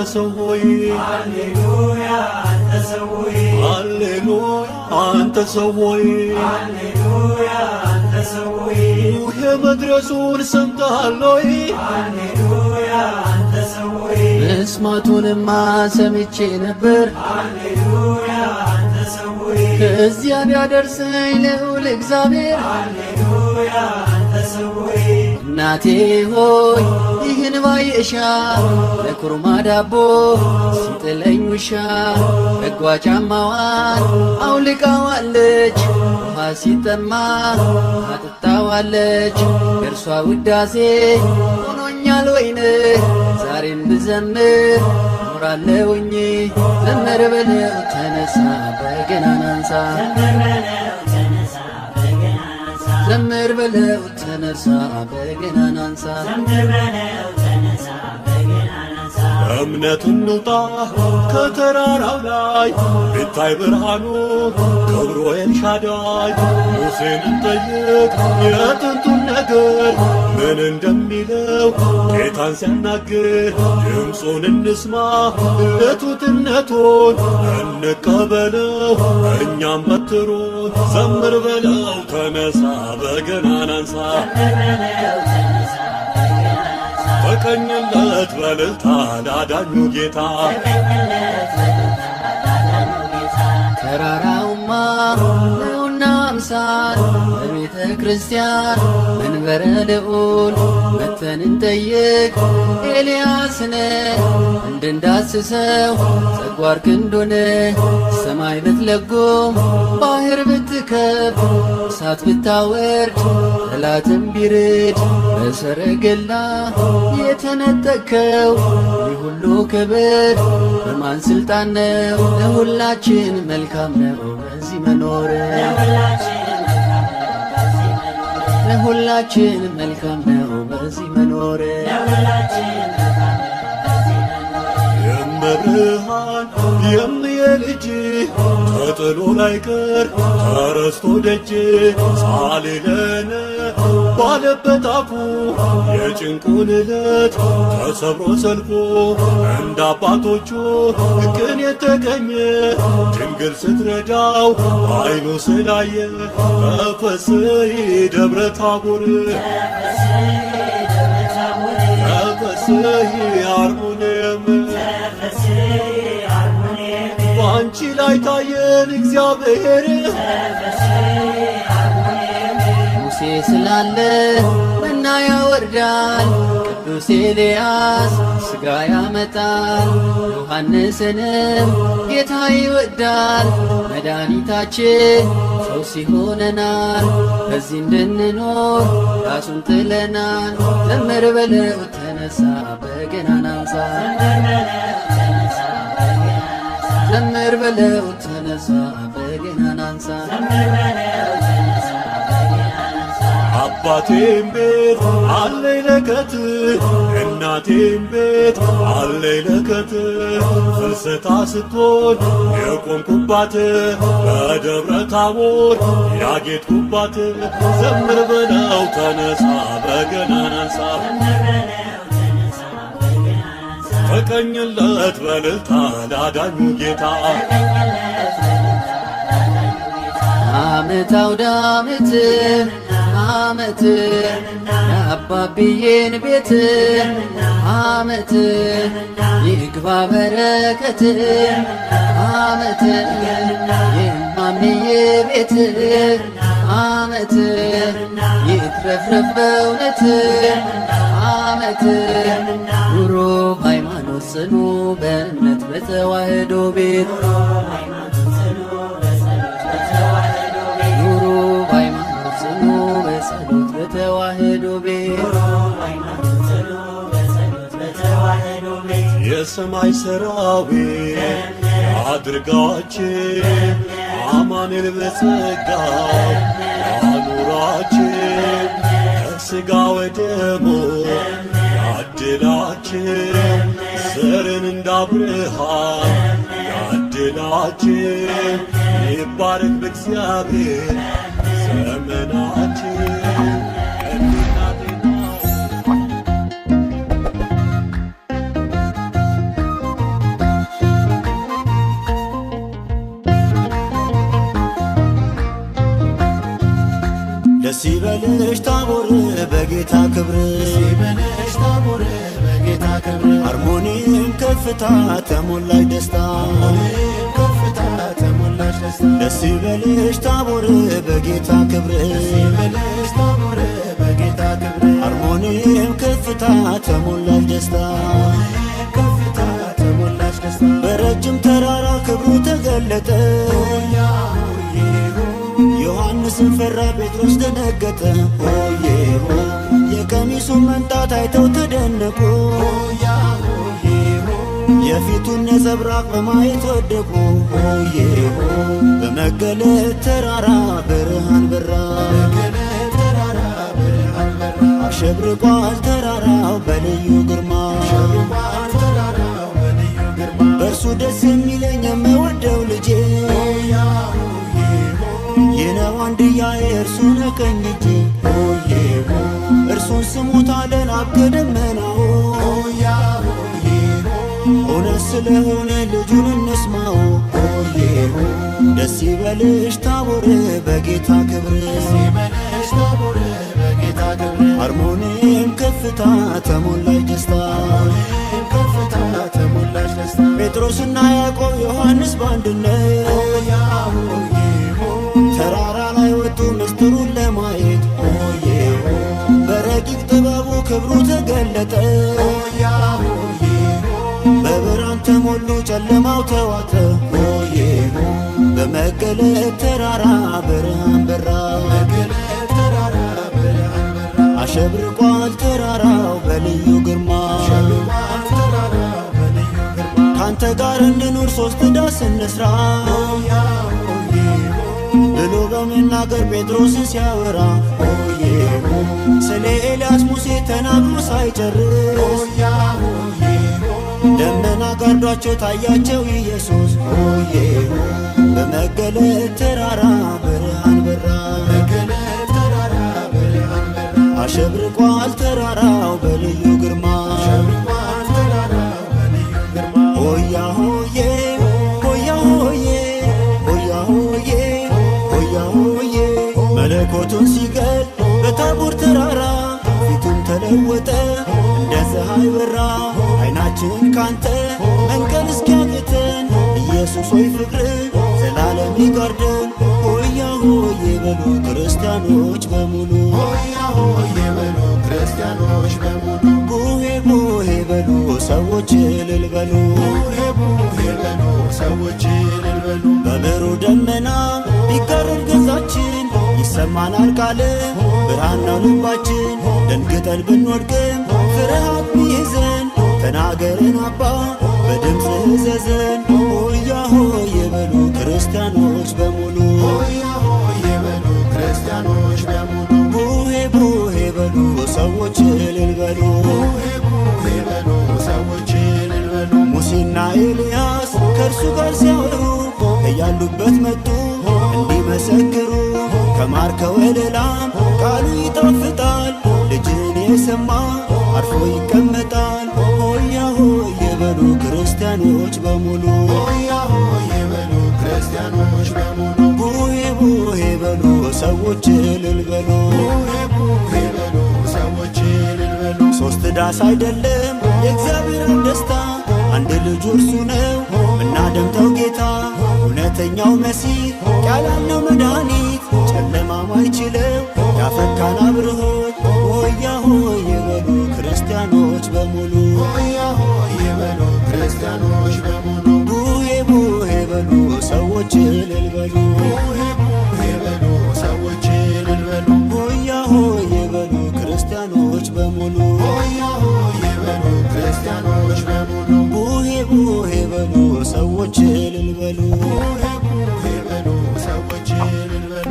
ሰው ሆይ ሃሌሉያ አንተ ሰው ሆይ ሃሌሉያ አንተ ሰው ሆይ ሃሌሉያ አንተ ሰው ሆይ የመድረሱን ሰምተሃል ሆይ ሃሌሉያ አንተ ሰው ሆይ መስማቱንማ ሰምቼ ነበር ሃሌሉያ አንተ ሰው ሆይ ከዚያ ቢያደርሰኝ ልዑል እግዚአብሔር ሃሌሉያ አንተ ሰው ሆይ እናቴ ሆይ ይህን ባየሻ ለኩርማ ዳቦ ሲጥለኝ ውሻ በጓ ጫማዋን አውልቃዋለች ውሃ ሲጠማ አጥጣዋለች የእርሷ ውዳሴ ሆኖኛል ወይን ዛሬም ብዘምር ኖራለሁኝ ዘምር በለው ተነሳ በገናን አንሳ ዘምር በለው ተነሳ በገናን አንሳ እምነት እንውጣ ከተራራው ላይ ብታይ ብርሃኑ ክብሩ ኤልሻዳይ ሙሴን እንጠይቅ የጥንቱን ነገር ምን እንደሚለው ጌታን ሲያናግር ድምፁን እንስማ እቱትነቱን እንቀበለው እኛም በትሩን ዘምር በለው ተነሳ በገናን አንሳ ተቀኝለት በእልልታ ላዳኙ ጌታ ተራራውማ ነውና አምሳል በቤተ ክርስቲያን መንበረ ልዑል መተን እንጠይቅ ኤልያስን እንድንዳስሰው ጸጓር ክንዱን ሰማይ ብትለጉም ባህር ብትከብ እሳት ብታወርድ ጠላትም ቢርድ በሰረገላ የተነጠቅከው ይህ ሁሉ ክብር በማን ስልጣን ነው? ለሁላችን መልካም ነው በዚህ መኖር ለሁላችን መልካም ነው በዚህ መኖር የመብርሃን የምየልጅ ተጥሎ ላይቀር ተረስቶ ደጅ ሳልለነ ባለበት አፉ የጭንቁን ዕለት ተሰብሮ ሰልፎ እንደ አባቶቹ ቅን የተገኘ ድንግል ስትረዳው አይኑ ስላየ ተፈሥሒ ደብረ ታቦር ተፈሥሒ አርሞንየም በአንቺ ላይ ታየን እግዚአብሔር ሙሴ ስላለ መና ያወርዳል ቅዱስ ኤልያስ ሥጋ ያመጣል ዮሐንስንም ጌታ ይወዳል መድኃኒታችን ፈውስ ይሆነናል በዚህ እንድንኖር ራሱን ጥለናል ዘምር በለው ተነሳ በገናን አንሳ ዘምር በለው ተነሳ በገናን አንሳ አባቴም ቤት አለኝ ለከት እናቴም ቤት አለኝ ለከት ፍልሰታ ስትሆን የቆምኩባት በደብረ ታቦር ያጌጥኩባት ዘምር በለው ተነሳ በገናን አንሳ ተቀኝለት በእልልታ ላዳኙ ጌታ ዓመት አውደ ዓመት ዓመት የአባብዬን ቤት ዓመት ይግባ በረከት ዓመት የማምዬ ቤት ዓመት ይትረፍረፍ በእውነት ዓመት ኑሮ ሃይማኖት ጽኑ በእምነት በተዋህዶ ቤት ኑሮ ሃይማኖት ጽኑ በጸሎት በተዋህዶ ቤት የሰማይ ሰራዊት አድርጋችን አማኑኤል በጸጋ አኑራችን ከሥጋ ወደሙ ያድላችን ዘርን እንዳብርሃም ያድላችን ይባረክ በእግዚአብሔር ዘመናችን ይበልሽ ታቦር በጌታ ክብር ይበልሽ ታቦር በጌታ ክብር አርሞኒም ከፍታ ተሞላሽ ደስታ ከፍታ ተሞላሽ ደስታ ደስ ይበልሽ ታቦር በጌታ ክብር ይበልሽ ታቦር በጌታ ክብር አርሞኒም ከፍታ ተሞላሽ ደስታ ከፍታ ተሞላሽ ደስታ በረጅም ተራራ ክብሩ ተገለጠ ዮሐንስን ፈራ ጴጥሮስ ደነገጠ ሆዬ ሆ የቀሚሱን መንጣት አይተው ተደነቁ የፊቱን ነጸብራቅ በማየት ወደቁ ሆዬ ሆ በመገለጥ ተራራ ብርሃን በራ አሸብርቋል ተራራው በልዩ ግርማ በእርሱ ደስ የሚለኝ የምወደው ልጄ ይህ ነው አንድያዬ እርሱን ቀኝ እጄ ሆዬ ሆ እርሱን ስሙት አለን አብ ከደመናው እውነት ስለሆነ ልጁን እንስማው ሆዬ ሆ ደስ ይበልሽ ታቦር በጌታ ክብር ይበልሽ ታቦር በጌታ ክብር አርሞኒም ከፍታ ተሞላሽ ደስታ ከፍታ ተሞላሽ ደስታ ጴጥሮስና ያዕቆብ ዮሐንስ በአንድነት ተራራ ላይ ወጡ ምስጢሩን ለማየት ሆዬ ሆ በረቂቅ ጥበቡ ክብሩ ተገለጠ በብርሃን ተሞሉ ጨለማው ተዋጠ ሆዬ ሆ በመገለጥ ተራራ ብርሃን በራ አሸብርቋል ተራራው በልዩ ግርማ ካንተ ጋር እንድኑር ሶስት ዳስ እንስራ ብሎ በመናገር ጴጥሮስን ሲያወራ ሆዬ ሆ ስለ ኤልያስ ሙሴ ተናግሮ ሳይጨርስ ደመና ጋርዷቸው ታያቸው ኢየሱስ ሆዬ ሆ በመገለጥ ተራራ ብርሃን በራ አሸብርቋል ተራራው በልዩ ግርማ ሆያ ሆዬ ሆያ ሆዬ ሆያ ሆዬ ሆያ ሆዬ መለኮቱን ሲገልጥ በታቦር ተራራ ፊቱም ተለወጠ እንደ ፀሐይ በራ ዓይናችን ካንተ መንቀል እስኪያቅተን ኢየሱስ ሆይ ፍቅር ዘላለም ይጋርደን ሆያ ሆዬ በሉ ክርስቲያኖች በሙሉ ሆያ ሆዬ በሉ ክርስቲያኖች በሙሉ ቡሄ ቡሄ በሉ ሰዎች እልል በሉ ቡሄ ቡሄ በሉ ሰዎች እልል በሉ በብሩህ ደመና ቢጋረድ ገጻችን ይሰማናል ቃል ብርሃን ነው ልባችን ደንግጠን ብንወድቅም ፍርሃት ቢይዘን ተናገረን አባ በድምፅህ እዘዘን ሆያ ሆዬ በሉ ክርስቲያኖች በሙሉ ሆያ ሆዬ በሉ ክርስቲያኖች በሙሉ ቡሄ ቡሄ በሉ ሰዎች እልል በሉ ቡሄ ቡሄ በሉ ሰዎች እልል በሉ ሙሴና ኤልያስ ከእርሱ ጋር ሲያወሩ ከያሉበት መጡ እንዲመሰክሩ ከማር ከወለላም ቃሉ ይጣፍጣል ልጅን የሰማ አርፎ ይቀመጣል ሆያ ሆዬ በሉ ክርስቲያኖች በሙሉ ሆያ ሆዬ በሉ ክርስቲያኖች በሙሉ ቡሄ ቡሄ በሉ ሰዎች እልል በሉ ቡሄ ቡሄ በሉ ሰዎች እልል በሉ ሶስት ዳስ አይደለም የእግዚአብሔር ደስታ አንድ ልጁ እርሱ ነው ምናደምጠው ጌታ እውነተኛው መሲህ ቃል ያለው መድኃኒት ጨለማ ማይችለው ያፈካን አብርሆት ሆያ ሆዬ በሉ ክርስቲያኖች በሙሉ ሆያ ሆዬ በሉ ክርስቲያኖች በሙሉ ቡሄ ቡሄ በሉ ሰዎች እልል በሉ ቡሄ ቡሄ በሉ ሰዎች እልል በሉ ሆያ ሆዬ በሉ ክርስቲያኖች በሙሉ ሆያ ሆዬ በሉ ክርስቲያኖች በሙሉ ቡሄ ቡሄ በሉ ሰዎች እልል በሉ ቡሄ ቡሄ በሉ ሰዎች እልል በሉ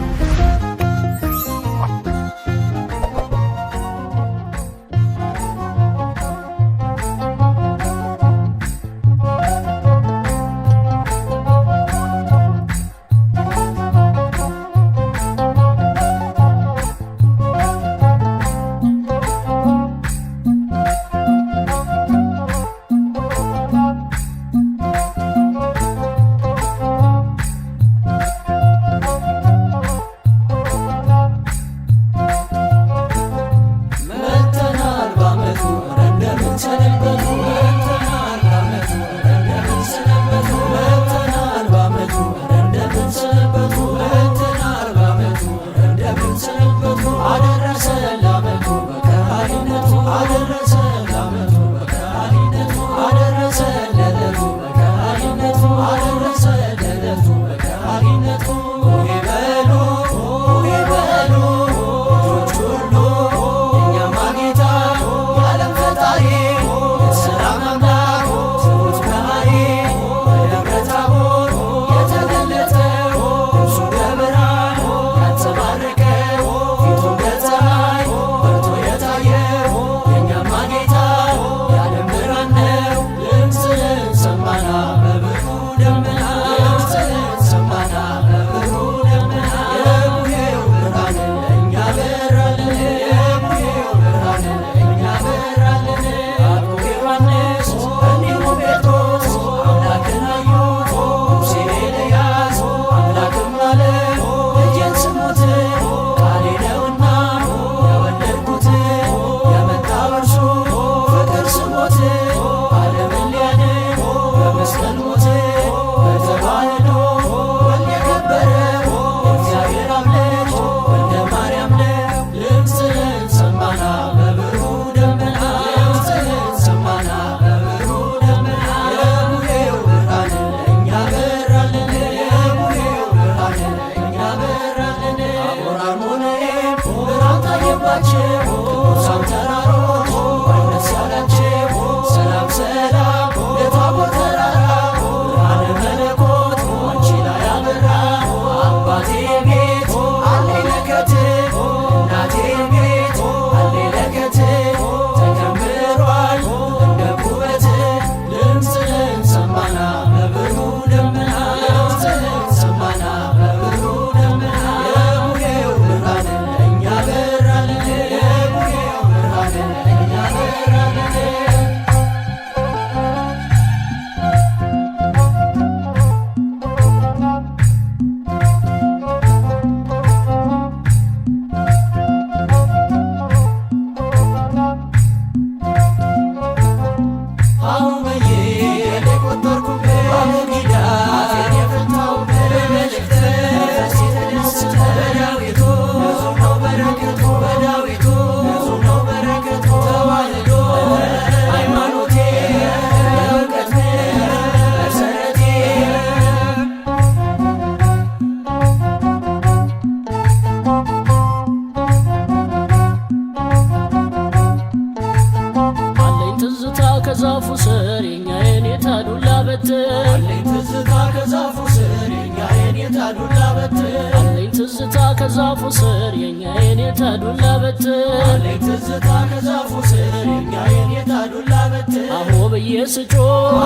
በትር አለኝ ትዝታ ከዛፉ ስር የኛ የኔታ ዱላ በትር አለኝ ትዝታ ከዛፉ ስር የኛ የኔታ ዱላ በትር አለኝ ትዝታ ከዛፉ ስር የኛ የኔታ ዱላ በትር አሆ ብዬ ስጮህ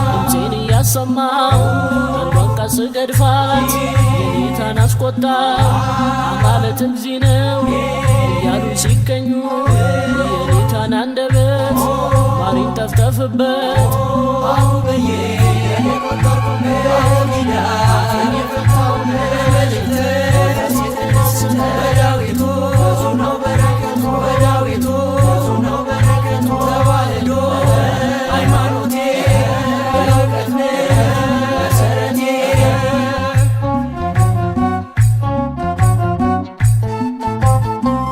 ድምፄን እያሰማሁ ቀልቧን ቀስ ገድፋት የኔታን አስቆጣ ማለት እግዚ ነው እያሉ ሲገኙ የኔታን አንደበት ማሪን ጠፍጠፍበት አሁ በዬ የቆጠርኩበት ኪዳን የፈታው መልእክት በዳዊቱ ብዙ ነው በረከቱ በዳዊቱ ብዙ ነው በረከቱ ተዋህዶ ሃይማኖቴ የእውቀት መሰረቴ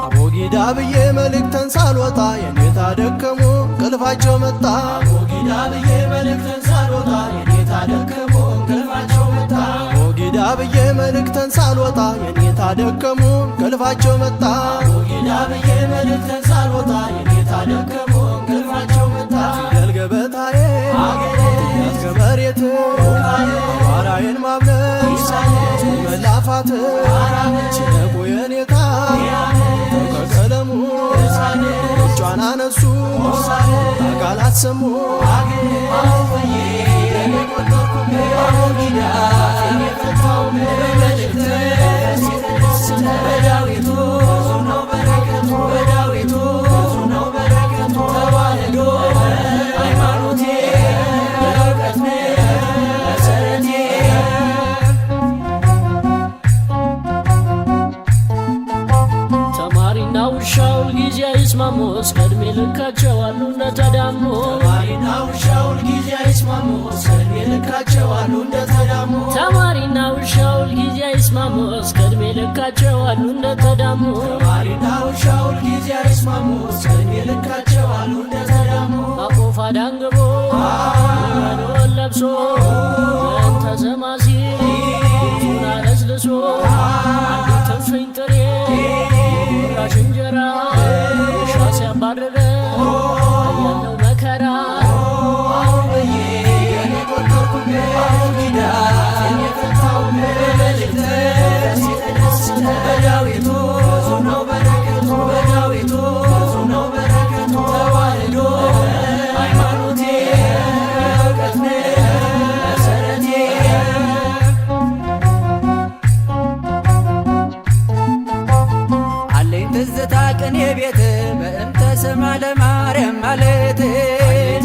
አቦጊዳ ብዬ መልእክተን ሳልወጣ የኔታ ደከሙ እንቅልፋቸው መጣ አቦጊዳ ብዬ መልእክተን ሳልወጣ የኔታ ደከሙ እንቅልፋቸው መጣ አቦጊዳ ብዬ መልእክተን ሳልወጣ የኔታ ደከሙ እንቅልፋቸው መጣ አቦጊዳ ብዬ መልእክተን ሳልወጣ የኔታ ደከሙ እንቅልፋቸው መጣ ፊደል ገበታዬ ያስገበሬት አማራዬን ማብለስ መላፋት ሲነቁ የኔታ ከቀለሙ እጇን አነሱ አካላት ሰሙ በዳዊቱ ብዙ ነው በረከቱ በዳዊቱ ብዙ ነው በረከቱ ተዋህዶ ሃይማኖቴ የእውቀት መሰረቴ ተማሪና ውሻው ጊዜ አይስማሙ እስከ ዕድሜ ልካቸው አሉ እንደተዳሙ ተማሪና ውሻው ጊዜ አይስማሙ እስከ ዕድሜ ልካቸው አሉ እንደተዳሙ ተማሪና ውሻው ጊዜ አይስማሙ እስከ ዕድሜ ልካቸው አሉ እንደተዳሙ ተማሪና ውሻው ጊዜ አይስማሙ እስከ ዕድሜ ልካቸው አሉ እንደተዳሙ አቆፋ ዳንግቦ ወሎን ለብሶ ተዘማሲ ቱን አለስልሶ አንዲት እፍኝ ጥሬ የጉራሽ እንጀራ ውሻ ሲያባርረ ያለው መከራ በዳዊቱ ብዙ ነው በረከቱ በዳዊቱ ብዙ ነው በረከቱ ተዋህዶ ሃይማኖቴ የእውቀት መሰረቴ አለኝ ትዝታ ቅኔ ቤት በእንተ ስማ ለማርያም ማለት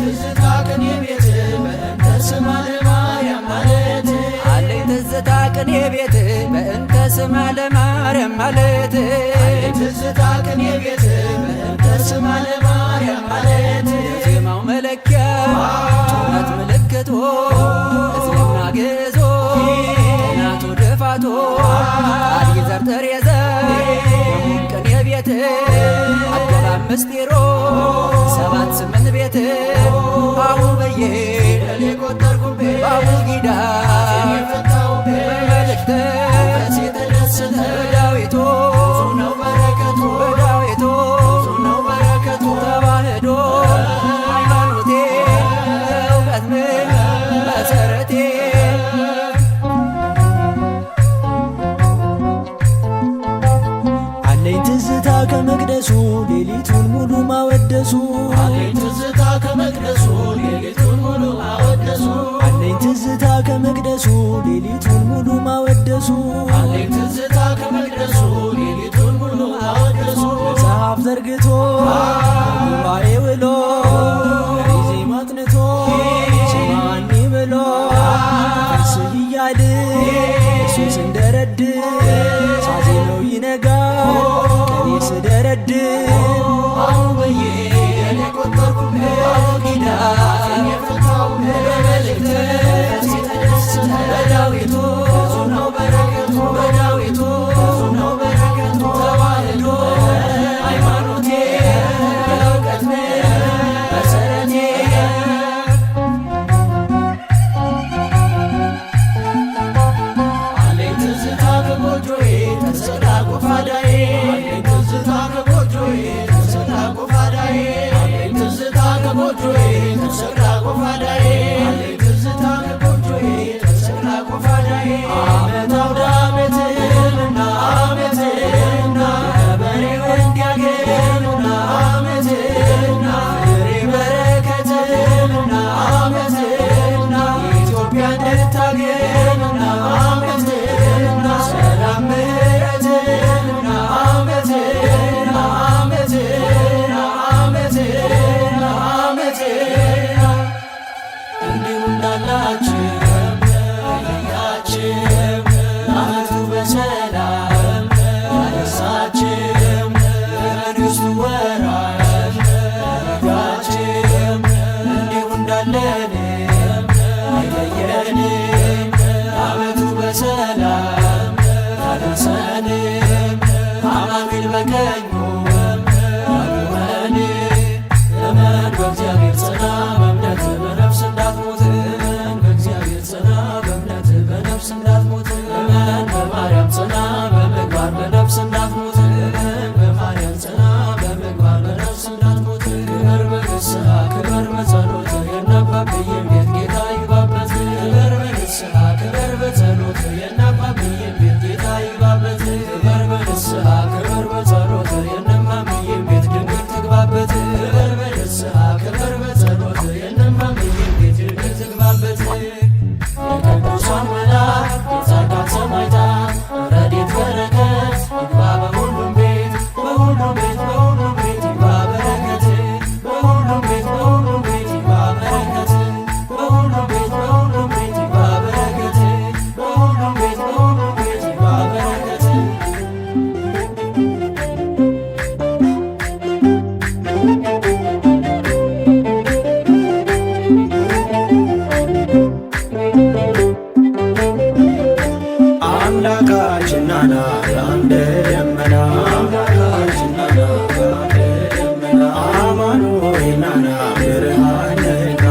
ትዝታ ቅኔ ቤት በእንተ ስማ ለማርያም ማለት አለኝ ትዝታ ቅኔ ቤት በእንተ ስማ ለማርያም ማለት ትዝታ ቅኔ ቤት በእንተ ስማ ለማርያም ማለት የዜማው መለኪያ ጩኸት ምልክቶ እዝልና ግዞ ናቶ ድፋቶ አድይ ዘርጥር የዘ ቅኔ ቤት አገባብ ምስጢሮ 7-8 ቤት አቡ በዬ ለኔ ቆጠርኩበት አቡጊዳ መልእክተ ሲተደስተ በዳዊቱ ብዙ ነው በረከቱ በዳዊቱ ብዙ ነው በረከቱ ተዋህዶ ሃይማኖቴ የእውቀት መሰረቴ አለኝ ትዝታ ከመቅደሱ ሌሊቱን ሙሉ ማወደሱ አለኝ ትዝታ ከመቅደሱ ሌሊቱን ሙሉ አወደሱ አለኝ ትዝታ ከመቅደሱ ሌሊቱን ሙሉ ማወደሱ አለኝ ትዝታ ከመቅደሱ ሌሊቱን ሙሉ አወደሱ መጽሐፍ ዘርግቶ ጉባኤ ውሎ ዜማ አጥንቶ ስማኒ ብሎ ፈርስህ እያል ኢየሱስ እንደረድ ሳዜነው ይነጋል ቀኔ ስደረድ አሁ በዬ የኔ ቆጠርኩበት አቡጊዳ የፈታው በመልእክተ ሲተደስተ በዳዊቱ ብዙ ነው በረከቱ በዳዊቱ ብዙ ነው በረከቱ ተዋህዶ ሃይማኖቴ የእውቀት መሰረቴ አለኝ ትዝታ ከጎጆዬ ተሰቅላ ጎፋዳዬ አለኝ ትዝታ ከጎጆዬ ተሰቅላ ጎፋዳዬ አለኝ ትዝታ ከጎጆዬ ተሰቅላ ኢትዮጵያ እንድታገኝና ዓመትና ሰላም ምሕረትና ዓመትና ዓመትና ዓመትና ዓመትና እንዲሁ እንዳላችሁ ያያችሁ ዓመቱ በሰላም ያደርሳችሁ መንግሥቱ ወራሽ ያደርጋችሁ እንዲሁ እንዳለን አይለየን ዓመቱ በሰላም ያደርሰን አማኑኤል በቀኙ ያቁመን እመን በእግዚአብሔር ጽና በእምነት በነፍስ እንዳትሞት እመን በእግዚአብሔር ጽና በእምነት በነፍስ እንዳትሞት እመን በማርያም ጽና በምግባር በነፍስ እንዳትሞት እመን በማርያም ጽና በምግባር በነፍስ እንዳትሞት ክበር በንስሐ ክበር በጸሎት የናባብዬን ቤት ጌታ ይግባበት ክበር በንስሐ ክበር በጸሎት የናባብዬን ቤት ጌታ ይግባበት ክበር በንስሐ ክበር በጸሎት የነማምዬን ቤት ድንግል ትግባበት ክበር በንስሐ ክበር በጸሎት የነማምዬን ቤት ድንግል ትግባበት የቅዱሳን መላእክት የጻድቃን ሰማዕታት ረድኤት በረከት ይግባ በሁሉም ቤት በሁሉም ቤት በሁሉም ቤት ይግባ በረከት በሁሉም ቤት በሁሉም ቤት ይግባ በረከት በሁሉም ቤት በሁሉም ቤት ይግባ በረከት በሁሉም ቤት በሁሉም ቤት ይግባ በረከት አምላካችን ናና በአምደ ደመና አማኑኤል ናና ብርሃን ነህና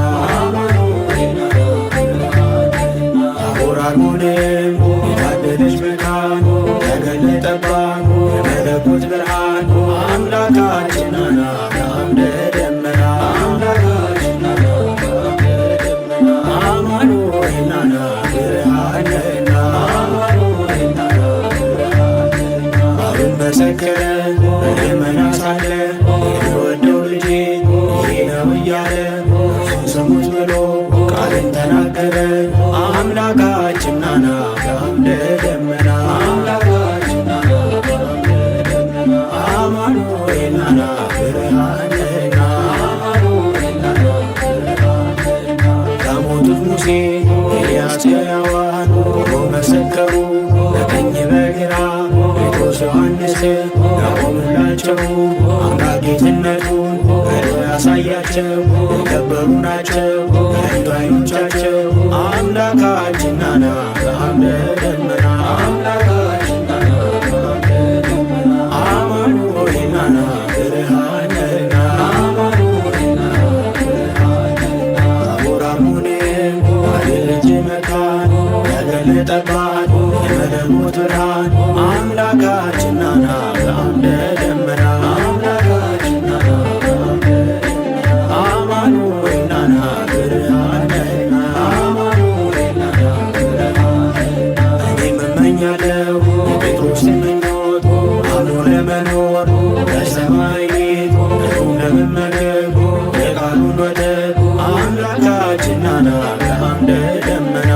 ታቦር አርሞንም የታደለች ብርሃን ተገለጠባት የመለኮት ብርሃን አምላካችን ናና በአምደ ደመና አማኑኤል ናና ብርሃን ነህና አሁን መሰከረ በደመና ሳለ የሚወደው ልጄ ይህ ነው እያለ እርሱን ስሙት ብሎ ቃልን ተናገረ አምላካችን ናና በአምደ ደመና አማኑኤል ናና ብርሃን ነህና ከሞቱት ሙሴ ኤልያስ ከሕያዋን ቆመው መሰከሩ በቀኝ በግራ ጴጥሮስ ዮሐንስ ያቆምላቸው አምላክ ጌትነቱን በደው ያሳያቸው የከበሩ ናቸው ያዩ ዓይኖቻቸው አምላካችን ናና በአምደ ደመና አማኑኤል ናና ብርሃን ነህና ታቦር አርሞንም ባድል እጅ መካን ተገለጠባት የመለኮት ብርሃን አምላካችን ናና በአምደ ደመና አማኑኤል ናና ብርሃን ነህና እኔም እመኛለሁ የጴጥሮስን ምኞት አምኖ ለመኖር በሰማይ ቤት እንዲሁም ለመመገብ የቃሉን ወተት አምላካችን ናና በአምደ ደመና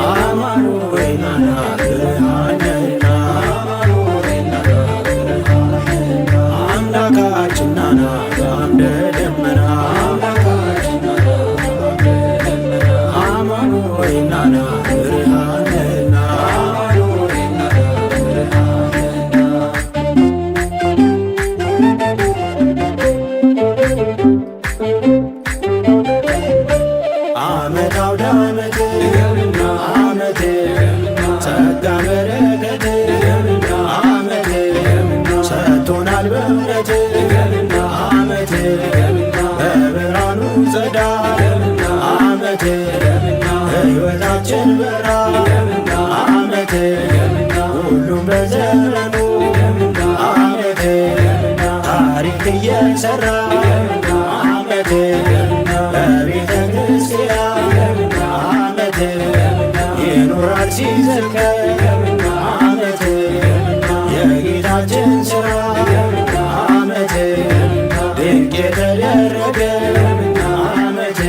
አማኑኤል ናና ብርሃን ነህና አምላካችን ናና በአምደ ደመና አማኑኤል ናና ብርሃን ነህና ዓመት አውደ ዓመት ዓመት ጸጋ በረከት ዓመት ሰጥቶናል በእውነት ዓመት በብርሃኑ ጸዳል ዓመት ሕይወታችን በራ ዓመት ሁሉም በዘመኑ ዓመት ታሪክ እየሰራ ዓመት በቤተ ክርስቲያን ዓመት ይኖራል ሲዘከር ዓመት የጌታችን ሥራ ዓመት ድንቅ የተደረገ ዓመት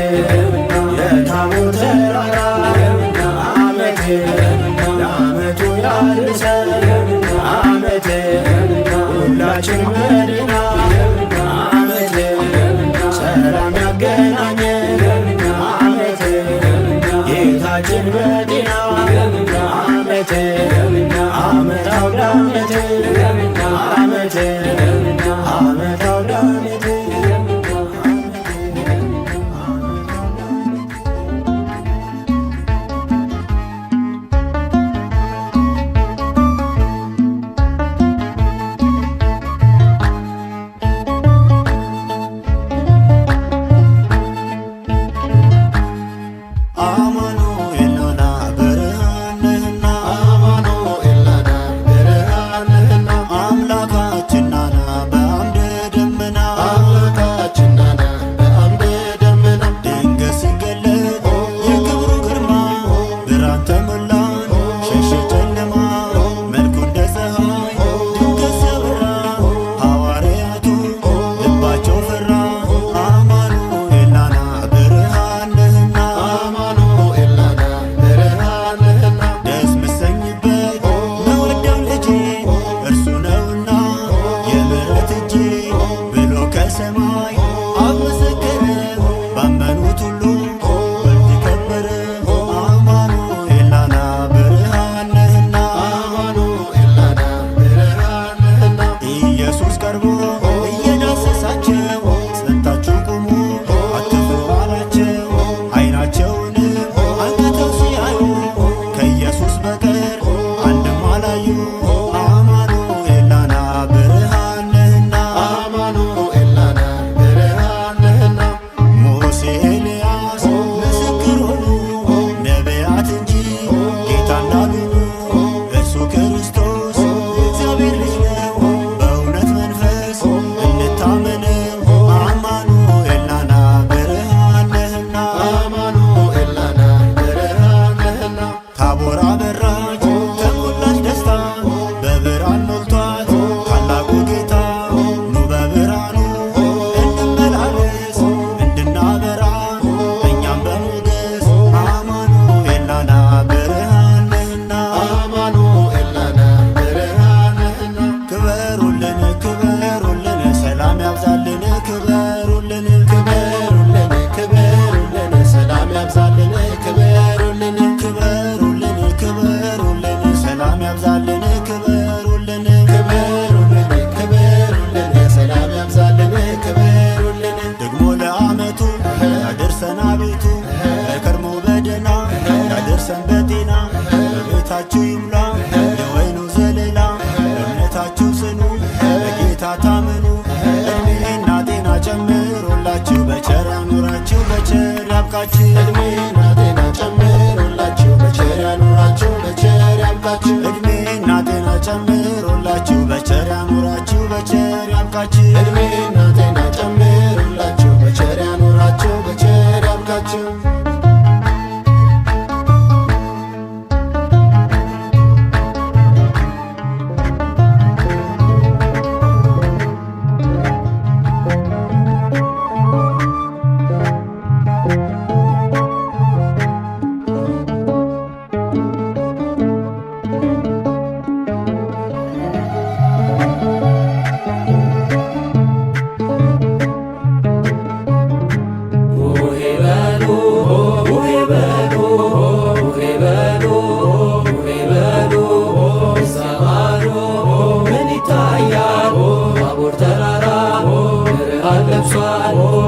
ያብቃችሁ። እድሜና ጤና ጨምሮላችሁ በቸር ያኑራችሁ በቸር ያብቃችሁ። እድሜና ጤና ጨምሮላችሁ በቸር ያኑራችሁ በቸር ያብቃችሁ። እድሜና ጤና ጨምሮላችሁ በቸር ያኑራችሁ በቸር ያብቃችሁ።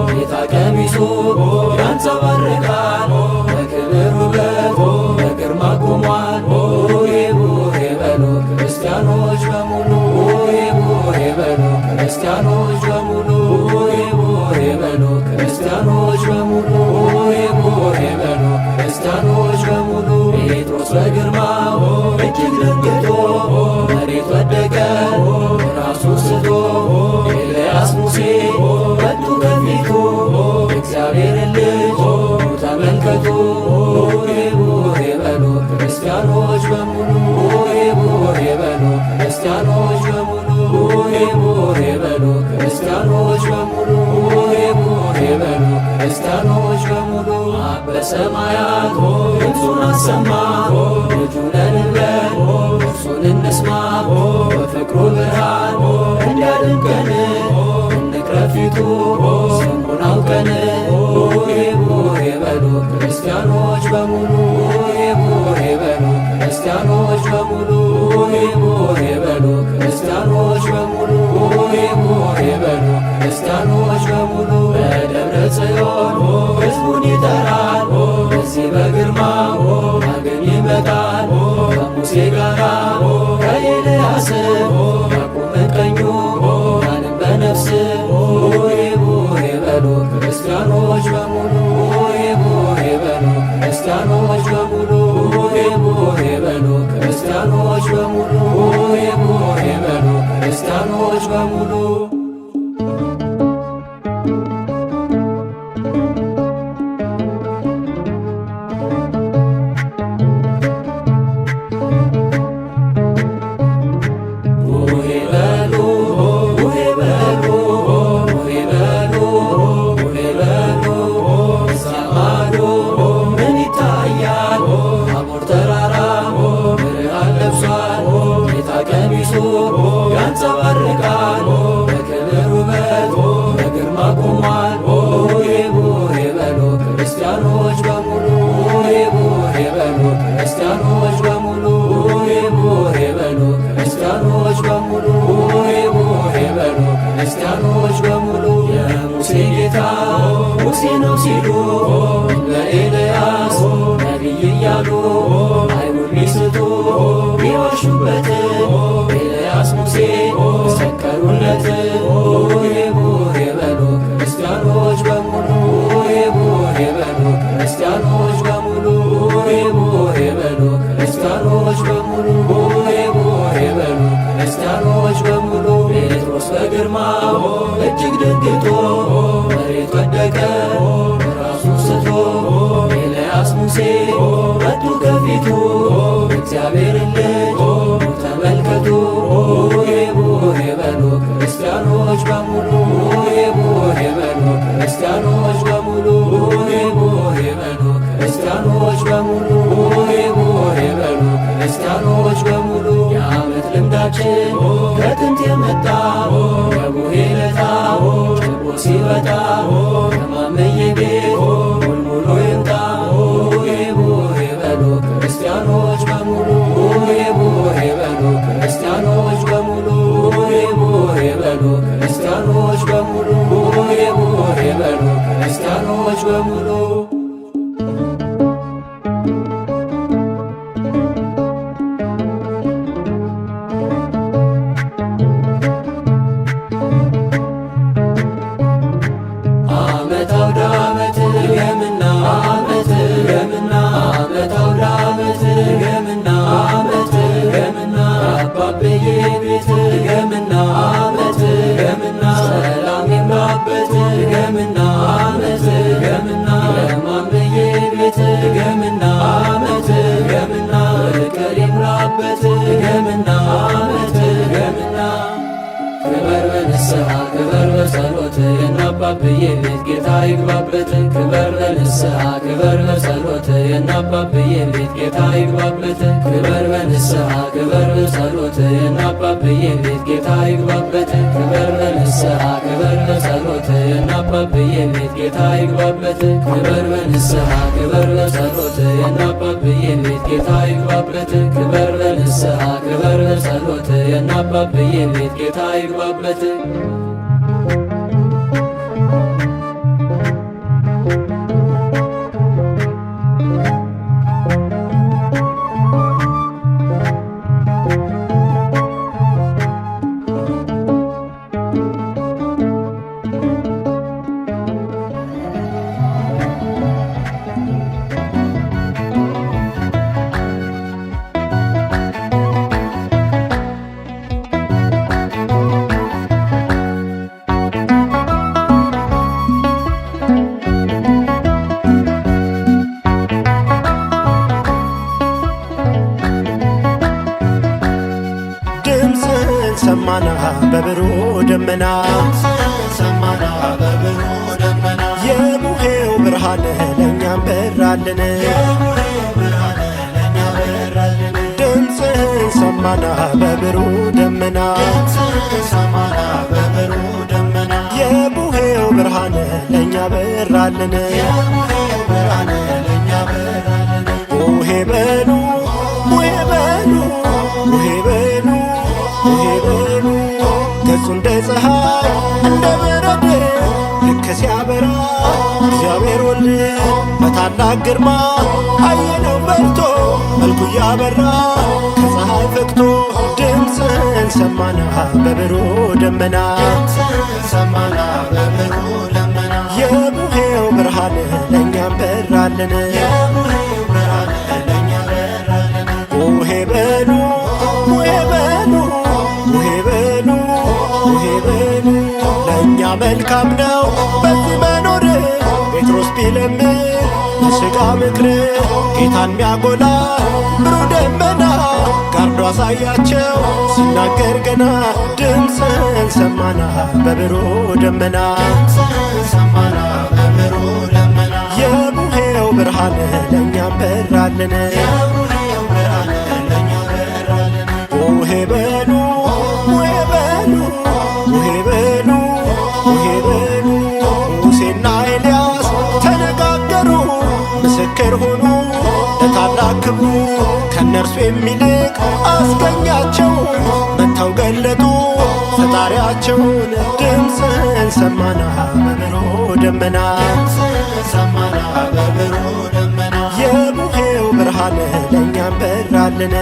ጌታ ቀሚሱ ያንጸባርቃል በክብር ውበት በግርማ ቆሟል። ቡሄ ቡሄ በሉ ክርስቲያኖች በሙሉ ቡሄ ቡሄ በሉ ክርስቲያኖች በሙሉ ቡሄ ቡሄ በሉ ክርስቲያኖች በሙሉ ቡሄ ቡሄ በሉ ክርስቲያኖች በሙሉ። ጴጥሮስ በግርማው እጅግ ደንግጦ መሬት ወደቀ ራሱ ስቶ ኤልያስ ሙሴ መጡ ከፊቱ እግዚአብሔርን ልጅ ተመልከቱ። ቡሄ ቡሄ በሉ ክርስቲያኖች በሙሉ ቡሄ ቡሄ በሉ ክርስቲያኖች በሙሉ ቡሄ ቡሄ በሉ ክርስቲያኖች በሙሉ ቡሄ ቡሄ በሉ ክርስቲያኖች በሙሉ። አብ በሰማያት ድምፁን አሰማ ልጁ ነን እንበል እርሱን እንስማ በፍቅሩ ብርሃን እንዲያደምቀን እንቅረብ ፊቱ ስሙን አውቀን። ቡሄ ቡሄ በሉ ክርስቲያኖች በሙሉ ቡሄ ቡሄ በሉ ክርስቲያኖች በሙሉ ቡሄ ቡሄ በሉ ክርስቲያኖች በሙሉ ቡሄ ቡሄ በሉ ክርስቲያኖች በሙሉ። በደብረ ጽዮን ሕዝቡን ይጠራል በዚህ በግርማው ዳግም ይመጣል ከሙሴ ጋራ ከኤልያስ ያቁመን ቀኙ ያንም በነፍስ። ቡሄ ቡሄ በሉ ክርስቲያኖች በሙሉ ቡሄ ቡሄ በሉ ክርስቲያኖች በሙሉ ቡሄ ቡሄ በሉ ክርስቲያኖች በሙሉ ቡሄ ቡሄ በሉ ክርስቲያኖች በሙሉ። ያንጸባርቃል በክብር ውበት በግርማ ቆሟል። ቡሄ ቡሄ በሉ ክርስቲያኖች በሙሉ ቡሄ ቡሄ በሉ ክርስቲያኖች በሙሉ ቡሄ ቡሄ በሉ ክርስቲያኖች በሙሉ ቡሄ ቡሄ በሉ ክርስቲያኖች በሙሉ። የሙሴ ጌታ ሙሴ ነው ሲሉ ለኤልያስ ነቢይ እያሉ አይሁድ ቢስቱ ቢዋሹበት ኤልያስ ሙሴ ሰከሩለት። ቡሄ ቡሄ በሉ ክርስቲያኖች በሙሉ ቡሄ ቡሄ በሉ ክርስቲያኖች በሙሉ ቡሄ ቡሄ በሉ ክርስቲያኖች በሙሉ ቡሄ ቡሄ በሉ ክርስቲያኖች በሙሉ። ጴጥሮስ በግርማው እጅግ ደንግጦ መሬት ወደቀ ራሱ ስቶ ኤልያስ ሙሴ መጡ ከፊቱ እግዚአብሔርን ልጅ ተመልከቱ። ቡሄ ቡሄ በሉ ክርስቲያኖች በሙሉ ቡሄ ቡሄ በሉ ክርስቲያኖች በሙሉ ቡሄ ቡሄ በሉ ክርስቲያኖች በሙሉ ቡሄ ቡሄ በሉ ክርስቲያኖች በሙሉ። የዓመት ልምዳችን ከጥንት የመጣ የቡሄ ለታ ጭቦ ሲወጣ ከማመየ ቤት ሙልሙሎ ይምጣ። ቡሄ ቡሄ በሉ ክርስቲያኖች በሙሉ ቡሄ ቡሄ በሉ ክርስቲያኖች በሙሉ ቡሄ ቡሄ በሉ ክርስቲያኖች ይግባበት ክበር በንስሐ ክበር በጸሎት የናባብዬን ቤት ጌታ ይግባበት ክበር በንስሐ ክበር በጸሎት የናባብዬን ቤት ጌታ ይግባበት ክበር በንስሐ ክበር በጸሎት የናባብዬን ቤት ጌታ ይግባበት ክበር በንስሐ ክበር በጸሎት የናባብዬን ቤት ጌታ ይግባበት ክበር በንስሐ ክበር በጸሎት የናባብዬን ቤት ጌታ ይግባበት ሰማና በብሩህ ደመና ሰማና በብሩህ ደመና የቡሄው ብርሃን ለእኛም በራልን ድምፅህን ሰማና በብሩህ ደመና ሰማና በብሩህ ደመና የቡሄው ብርሃን ለእኛ በራልን ብርሃን ለእኛ በራልን ቡሄ በሉ ቡሄ በሉ ቡሄ በሉ ቡሄ በሉ ገጹ እንደ ፀሐይ እንደ በረድ ልክ ሲያበራ እግዚአብሔር ወልድ በታላቅ ግርማ አየነው በርቶ መልኩ እያበራ ከፀሐይ ፈክቶ ድምፅህን ሰማና በብሩህ ደመና ሰማና በብሩህ ደመና የቡሄው ብርሃን ለእኛም በራልን ብርሃን ለእኛ በራልን ቡሄ በሉ ቡሄ በሉ ቡሄ በሉ ቡሄ በሉ ለእኛ መልካም ነው በዚህ መኖር ጴጥሮስ ቢለምን በሥጋ ምክር ጌታን ሚያጎላ ብሩህ ደመና ጋርዶ አሳያቸው ሲናገር ገና ድምፅህን ሰማና በብሩህ ደመና ሰማና በብሩህ ደመና የቡሄው ብርሃን ለእኛም በራልን ብርሃን ለእኛ በራልን ቡሄ በሉ ቡሄ በሉ ቡሄ በሉ ቡሄ በሉ ሙሴና ኤልያስ ተነጋገሩ ምስክር ሆኑ ለታላቅ ክብሩ ከእነርሱ የሚልቅ አስገኛቸው መጥተው ገለጡ ፈጣሪያቸውን ድምፅህን ሰማና በብሩህ ደመና ሰማና በብሩህ ደመና የቡሄው ብርሃን ለእኛም በራልን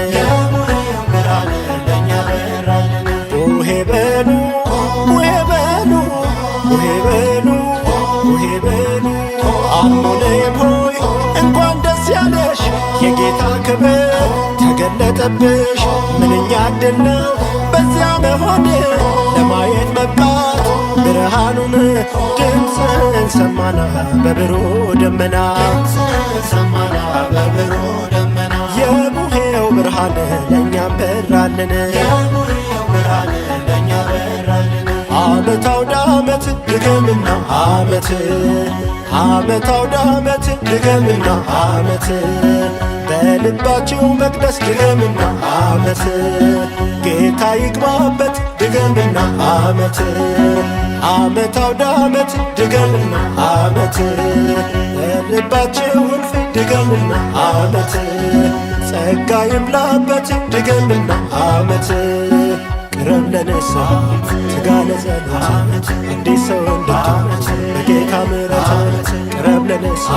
ብርሃን ለእኛ በራልን ቡሄ በሉ ቡሄ በሉ ቡሄ በሉ ቡሄ በሉ አሞኔም ሆይ እንኳን ደስ ያለሽ የጌታ ክብር ተገለጠብሽ ምንኛ ዕድል ነው በዚያ መሆን ለማየት መብቃት ብርሃኑን ድምፅህን ሰማና በብሩህ ደመና ሰማና በብሩህ ደመና የቡሄው ብርሃን ለእኛም በራልን ብርሃን ለእኛ በራልን ዓመት አውደ ዓመት ድገምና ዓመት ዓመት አውደ ዓመት ድገምና ዓመት በልባቸው መቅደስ ድገምና ዓመት ጌታ ይግባበት ድገምና ዓመት ዓመት አውደ ዓመት ድገምና ዓመት በልባቸው እልፍ ድገምና ዓመት ጸጋ ይምላበት ድገምና ዓመት ቅረብ ለንስሐ ትጋ ለጸሎት እንዲህ ሰው እንድትሆን በጌታ ምሕረት ቅረብ ለንስሐ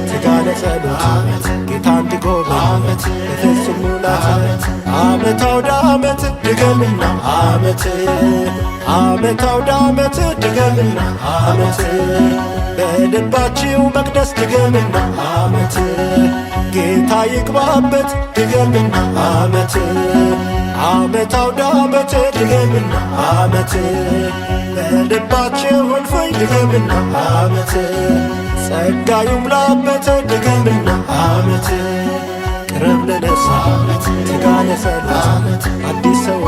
ትጋ ለጸሎት ጌታ እንዲጎበኝ በፍጹም ሙላት ዓመት አውደ ዓመት ድገምና ዓመት ዓመት አውደ ዓመት ድገምና ዓመት በልባችሁ መቅደስ ድገምና ዓመት ጌታ ይግባበት ድገምና ዓመት ዓመት አውደ ዓመት ድገምና ዓመት በልባችሁ እልፍኝ ድገምና ዓመት ጸጋ ይሙላበት ድገምና ዓመት ቅረብ ለንስሐ ትጋ ለጸሎት አዲስ ሰው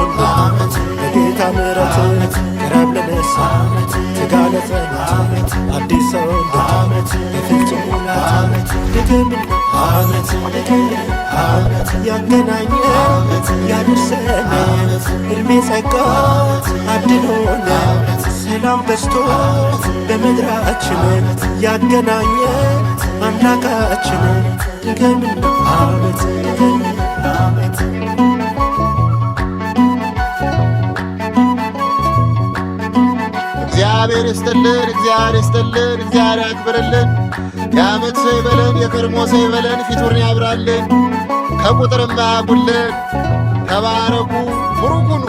የጌታ ምሕረት ቅረብ ለንስሐ ትጋ ለጸሎት አዲስ ሰው እንድትሆን የፍጹም ሙላት ድገምና ያገናኘ ያድርሰን እድሜ ጸጋ አድሎን ሰላም በዝቶ በምድራችን ያገናኘ አምላካችን ድገምና እግዚአብሔር ይስጥልን፣ እግዚአብሔር ይስጥልን፣ እግዚአብሔር ያክብርልን። የዓመት ሰው ይበለን፣ የከርሞ ሰው ይበለን፣ ፊቱን ያብራልን፣ ከቁጥርም አያጉልን። ተባረኩ፣ ቡሩክ ሁኑ።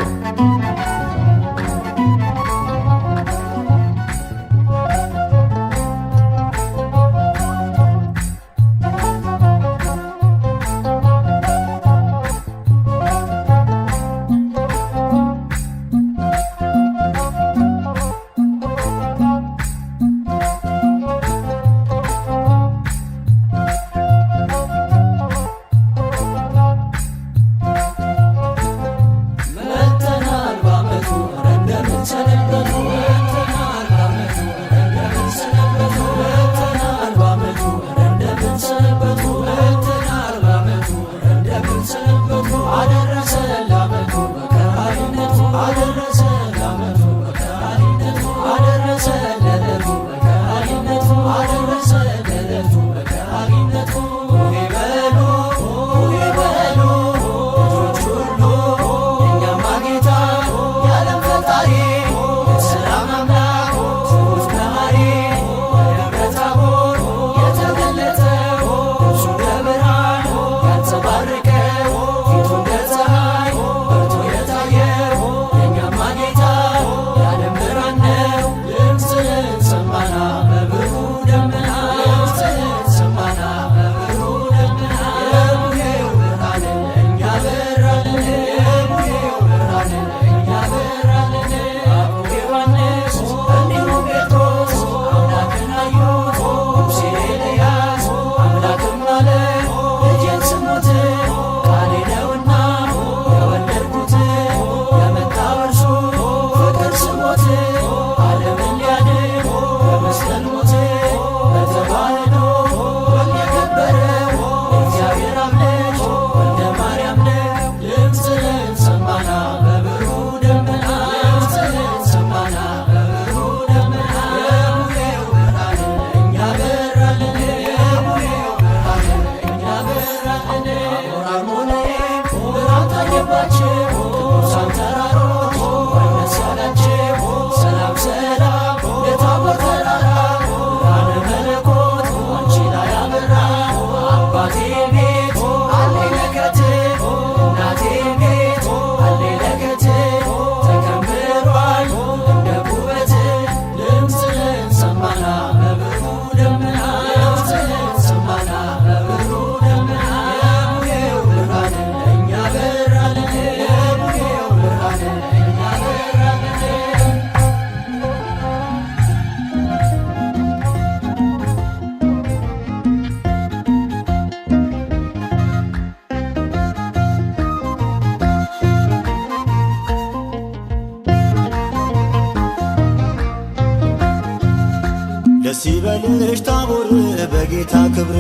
ደስ ይበልሽ ታቦር በጌታ ክብር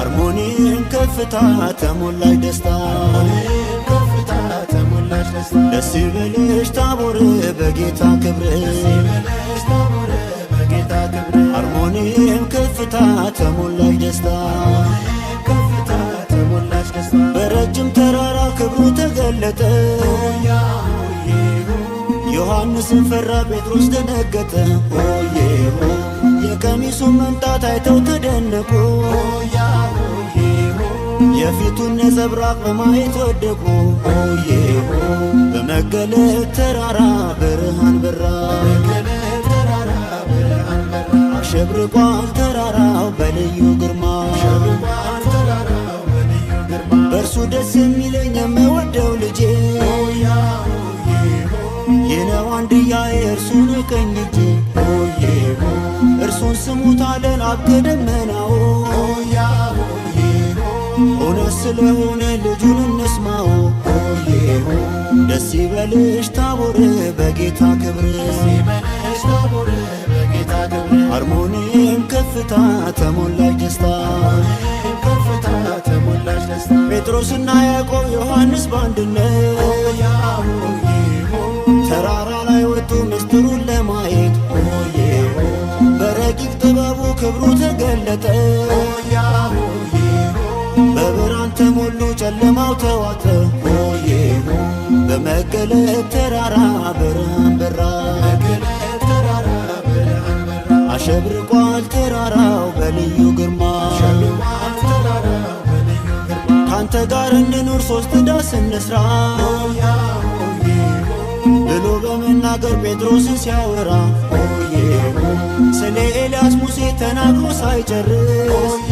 አርሞኒን ከፍታ ተሞላሽ ደስታ ደስ ይበልሽ ታቦር በጌታ ክብር አርሞኒን ከፍታ ተሞላሽ ደስታ በረጅም ተራራ ክብሩ ተገለጠ ዮሐንስን ፈራ ጴጥሮስ ደነገጠ ሆዬ የቀሚሱን መምጣት አይተው ተደነቁ የፊቱን ነጸብራቅ በማየት ወደቁ ሆዬ በመገለጥ ተራራ ብርሃን በራ አሸብርቋል ተራራው በልዩ ግርማ በእርሱ ደስ የሚለኝ የምወደው ልጄ የነው አንድያዬ እርሱን ቀኝ እጄ እርሱን ስሙት አለን አብ ከደመናው እውነት ስለሆነ ልጁን እንስማው ደስ ይበልሽ ታቦር በጌታ ክብር አርሞኒየም ከፍታ ተሞላች ደስታ ጴጥሮስና ያዕቆብ ዮሐንስ በአንድነት ተራራ ላይ ወጡ ምስጢሩን ለማየት በረቂቅ ጥበቡ ክብሩ ተገለጠ በብርሃን ተሞሉ ጨለማው ተዋጠ በመገለጥ ተራራ ብርሃን በራ አሸብርቋል ተራራው በልዩ ግርማ ካንተ ጋር እንኑር ሶስት ዳስ እንስራ ብሎ በመናገር ጴጥሮስን ሲያወራ ስለ ኤልያስ ሙሴ ተናግሮ ሳይጨርስ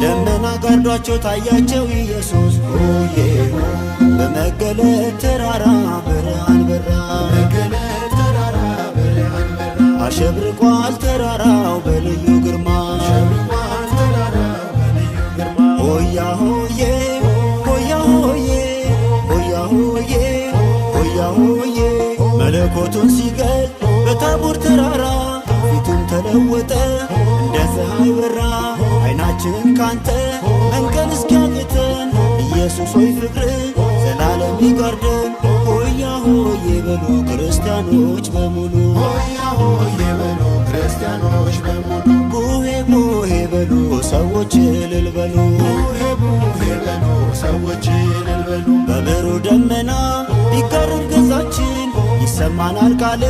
ደመና ጋርዷቸው ታያቸው ኢየሱስ በመገለጥ ተራራ ብርሃን በራ አሸብርቋል ተራራው በልዩ ግርማ ሆያ ሆዬ ሆያ ሆዬ ሆያ ሆዬ ሆያ ሆዬ መለኮቱን ሲገል በታቦር ተራራ ፊቱም ተለወጠ እንደ ፀሐይ በራ አይናችን ካንተ መንቀል እስኪያቅተን ኢየሱስ ሆይ ፍቅር ዘላለም ይጋርደን ሆያ ሆዬ በሉ ክርስቲያኖች በሙሉ ሆያ ሆዬ በሉ ክርስቲያኖች በሙሉ ቡሄ ቡሄ በሉ ሰዎች እልል በሉ ቡሄ ቡሄ በሉ ሰዎች እልል በሉ በብሩህ ደመና ቢጋረድ ገዛችን ይሰማናል ቃል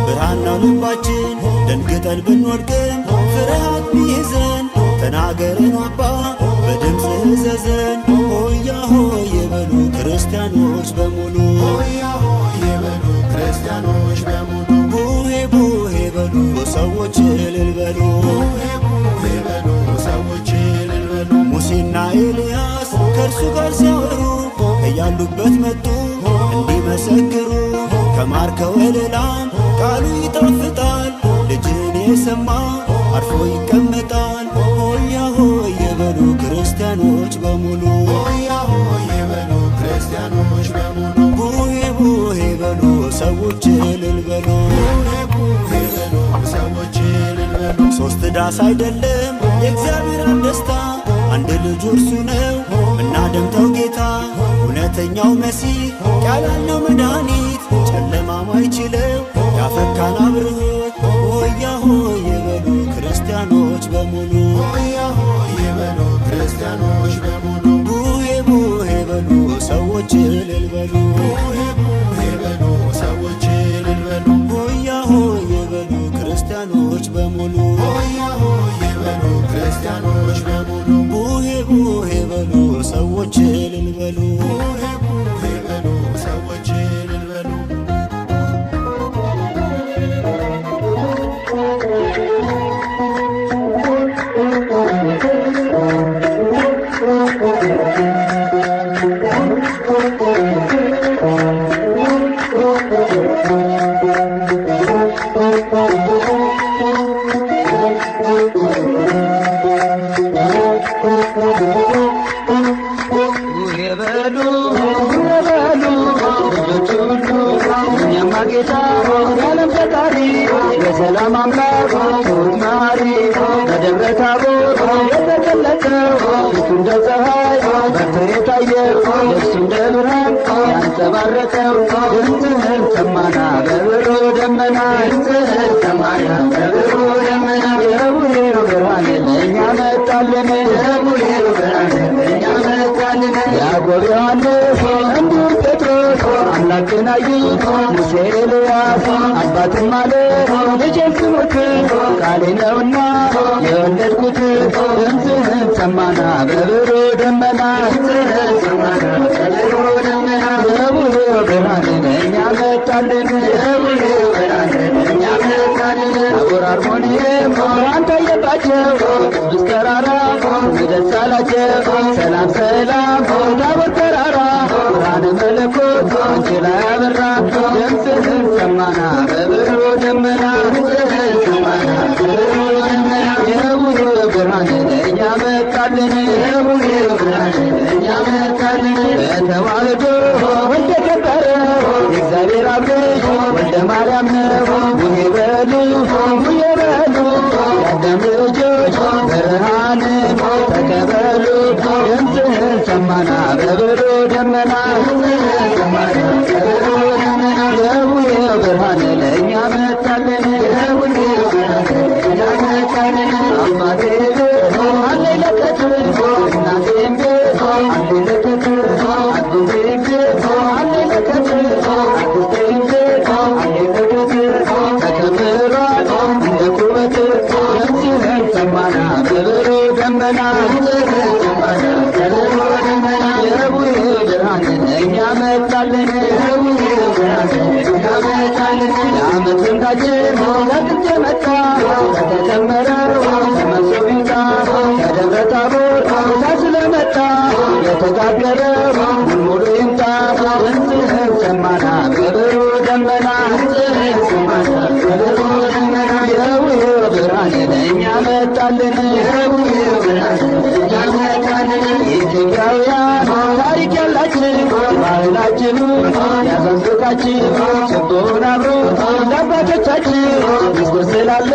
ብርሃን ነው ልባችን ደንግጠን ብንወድቅም ፍርሃት ቢይዘን ተናገረን አባ በድምፅ እዘዘን ሆያ ሆዬ በሉ ክርስቲያኖች በሙሉ ሆያ ሆዬ በሉ ክርስቲያኖች በሙሉ ቡሄ ቡሄ በሉ ሰዎች እልል በሉ ቡሄ ቡሄ በሉ ሰዎች እልል በሉ ሙሴና ኤልያስ ከእርሱ ጋር ሲያወሩ እያሉበት መጡ እንዲመሰክሩ ከማርከው ወለላም ቃሉ ይጣፍጣል ልጅን የሰማ አርፎ ይቀመጣል ሆያ ሆዬ በሉ ክርስቲያኖች በሙሉ ሆያ ሆዬ በሉ ክርስቲያኖች በሙሉ ቡሄ ቡሄ በሉ ሰዎች እልል በሉ ቡሄ ቡሄ በሉ ሰዎች እልል በሉ ሶስት ዳስ አይደለም የእግዚአብሔር ደስታ አንድ ልጅ እርሱ ነው ምናደምጠው ጌታ እውነተኛው መሲህ ቃል ያለው መድኃኒት ጨለማ ማይችለው ያፈካን አብርሆት ሆያ ሆዬ በሉ ክርስቲያኖች በሙሉ ሆያ ሆዬ በሉ ክርስቲያኖች በሙሉ ቡሄ ቡሄ በሉ ሰዎች እልል በሉ ቡሄ ቡሄ በሉ ሰዎች እልል በሉ ሆያ ሆዬ በሉ ክርስቲያኖች በሙሉ ሆያ ሆዬ በሉ ክርስቲያኖች በሙሉ ቡሄ ቡሄ በሉ ሰዎች እልል በሉ ቡሄ ቡሄ በሉ ሰዎች እልል በሉ የሰላም አምላክ ማሪ በደብረ ታቦር የተገለጠው ፊቱ እንደ ፀሐይ በርቶ የታየው ልብሱ እንደ ብርሃን ያንጸባረቀው ድምፅህን ሰማና በብሩህ ደመና ድምፅህን ሰማና በብሩህ ደመና የቡሄው ብርሃን ለእኛ መጣልን የቡሄው ብርሃን ለእኛ መጣልን ያዕቆብ ዮሐንስ እንዲሁም ጴጥሮስ አምላክን አዩት ሙሴ ኤልያስ አባትም አለ ልጄን ስሙት ቃሌ ነውና የወለድኩት ድምፅህን ሰማና በብሩህ ደመና ድምፅህን ሰማና በብሩህ ደመና የቡሄው ብርሃን ለእኛ መጣልን የቡሄው ብርሃን ለእኛ መጣልን ታቦር አርሞኒየም ብርሃን ታየባቸው ቅዱስ ተራራ ደስ አላቸው ሰላም ሰላም ታቦር ተራራ ብርሃነ መለኮት አንቺ ላይ አበራ ድምፅህን ሰማና በብሩህ ደመና ድምፅህን ሰማና በብሩህ ደመና የቡሄው ብርሃን ለእኛ መጣልን የቡሄው ብርሃን ለእኛ መጣልን ሰማና በብሩ ደመና የቡሄ ብርሃን እኛ መጣልን የዓመት ልምዳችን ለጥንት የመጣ ከተጨመረው ተመሶ ይምጣ ከደብረ ታቦር ጌታ ስለመጣ የተጋገረው ሙሉ ይምጣ ድምፅህን ሰማና በብሩ ደመና የቡሄ ብርሃን ለእኛ መጣልን ኢትዮጵያውያን ታሪክ ያላችን ባህላችን ያሰንብታችን ችቦን አብሮ ለአባቶቻችን ምስጉር ስላለ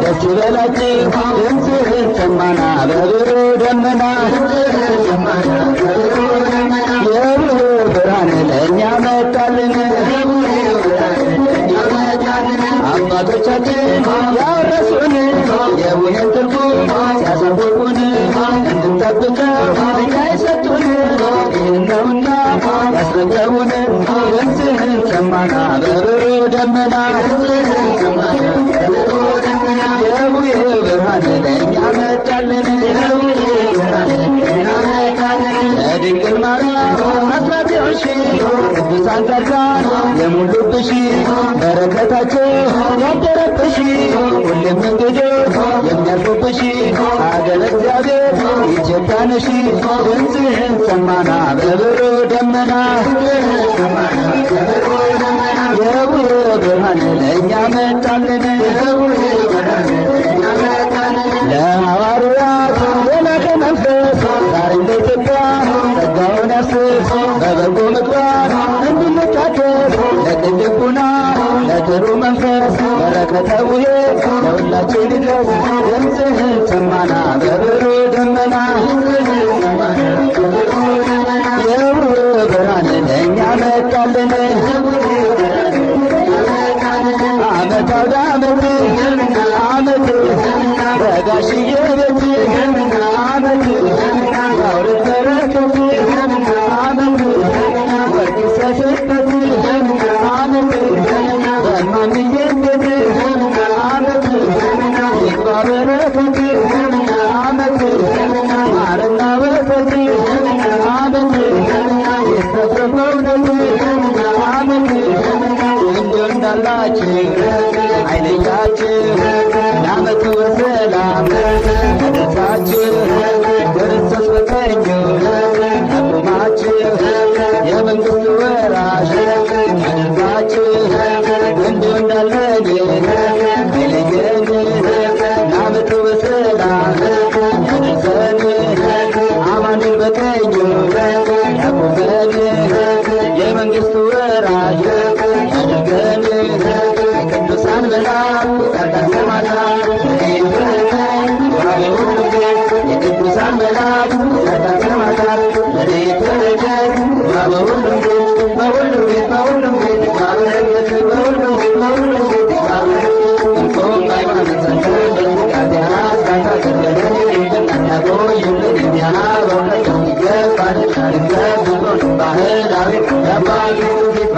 ደስ ይበላችን ድምፅህን ሰማና በብሩ ደመና የብሩ ብርሃን ለእኛ መጣልን አባቶቻችን ያወረሱን የቡሄን ትርጉም ሲያሳውቁን እንድንጠብቀው እኛ የሰጡን ይህን ነውና ያስረከቡን ድምፅህን ሰማና በብሩ ደመና የቡሄ ብርሃን ለእኛ መጣልን ለድንግል ማርያም አስራት የሆንሽ ቅዱሳን ጻድቃን የሞሉብሽ በረከታቸው ያደረብሽ ሁሌም እንግዶች የሚያልፉብሽ አገረ እግዚአብሔር ኢትዮጵያ ነሽ ድምፅህን ሰማና በብሩ ደመና የቡሄ ብርሃን ለእኛ መጣልን ለሐዋርያት የላከ መንፈስ ዛሬም ለኢትዮጵያ ጸጋውን ያስብ በበጎ ምግባር እንድንታደስ ለቅን ልቡና ለጥሩ መንፈስ በረከተ ቡሄ ለሁላችን ይድረስ ድምፅህን ሰማና በብሩ ደመና የቡሄ ብርሃን ለእኛ መጣልን ዓመት አውደ ዓመት በጋሽዬ ቤት ዓመት ያውርድ በረከት ዓመት ወርቅ ይሰፍበት ዓመት በማምዬ ቤት ዓመት ይግባ በረከት ዓመት ማርና ወተት ዓመት ይሰፍር በእውነት ዓመት እንዲሁ እንዳላችሁ አይለያችሁ ለዓመቱ በሰላም ደረሳችሁ ክርስቶስ በቀኙ አቁማችሁ የመንግሥቱ ወራሽ አድርጋችሁ እንዲሁ እንዳለን አይለየን ለዓመቱ በሰላም ያደርሰን አማኑኤል በቀኙ ያቁመን የመንግሥቱ ወራሽ ያድርገን ቅዱሳን መላእክት ጻድቃን ሰማዕታት የቅዱሳን መላእክት ጻድቃን ሰማዕታት ረድኤት በረከት በሁሉም ቤት በሁሉም ቤት በበረከት በሁሉም ቤት እንቆም በሃይማኖት ጸንተን ኃጢአት ካታገለን እናቆይልን እኛ በእውነት ይገባል ባህላዊ የአባቶች ፊት